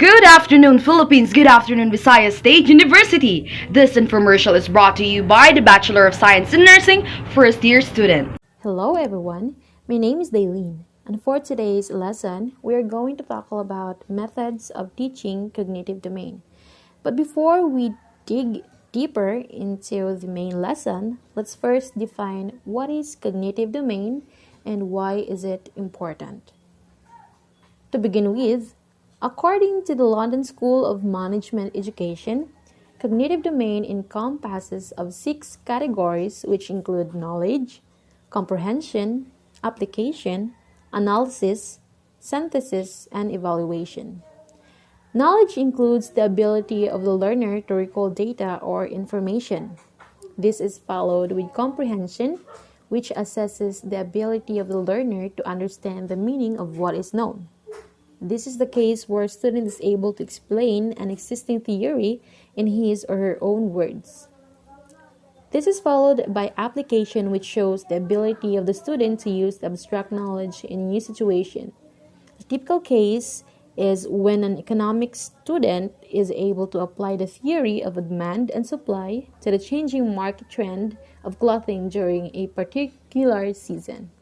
Good afternoon, Philippines. Good afternoon, Visayas State University. This infomercial is brought to you by the Bachelor of Science in Nursing first year student. Hello everyone, my name is Daylene, and for today's lesson, we are going to talk about methods of teaching cognitive domain. But before we dig deeper into the main lesson, let's first define what is cognitive domain and why is it important. To begin with, according to the London School of Management Education, cognitive domain encompasses of 6 categories which include knowledge, comprehension, application, analysis, synthesis, and evaluation. Knowledge includes the ability of the learner to recall data or information. This is followed with comprehension, which assesses the ability of the learner to understand the meaning of what is known. This is the case where a student is able to explain an existing theory in his or her own words. This is followed by application, which shows the ability of the student to use the abstract knowledge in a new situation. A typical case is when an economics student is able to apply the theory of demand and supply to the changing market trend of clothing during a particular season.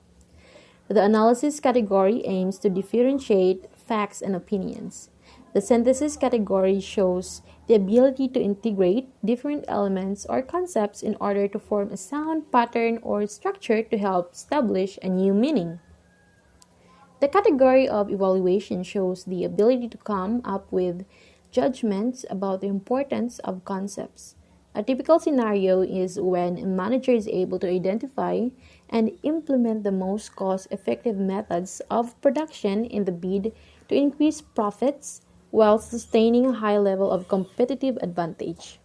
The analysis category aims to differentiate facts and opinions. The synthesis category shows the ability to integrate different elements or concepts in order to form a sound pattern or structure to help establish a new meaning. The category of evaluation shows the ability to come up with judgments about the importance of concepts. A typical scenario is when a manager is able to identify and implement the most cost-effective methods of production in the bid to increase profits while sustaining a high level of competitive advantage.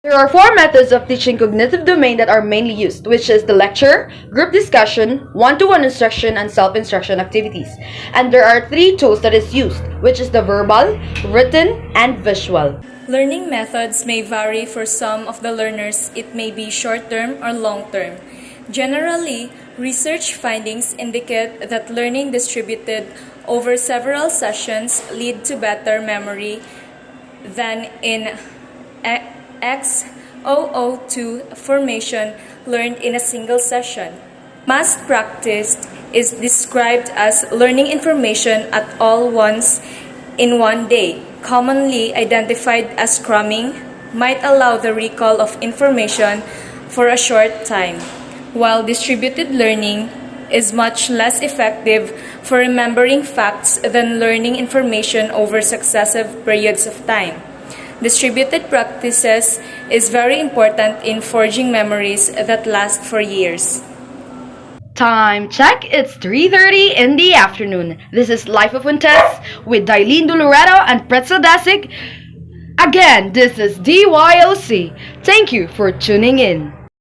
There are 4 methods of teaching cognitive domain that are mainly used, which is the lecture, group discussion, one-to-one instruction, and self-instruction activities. And there are 3 tools that is used, which is the verbal, written, and visual. Learning methods may vary for some of the learners. It may be short-term or long-term. Generally, research findings indicate that learning distributed over several sessions lead to better memory than in X002 formation learned in a single session. Mass practice is described as learning information at all once in one day, commonly identified as cramming, might allow the recall of information for a short time, while distributed learning is much less effective for remembering facts than learning information over successive periods of time. Distributed practices is very important in forging memories that last for years. Time check, it's 3:30 in the afternoon. This is Life of Fuentes with Dailene Doloreto and Pretzel Dasik. Again, this is DYOC. Thank you for tuning in.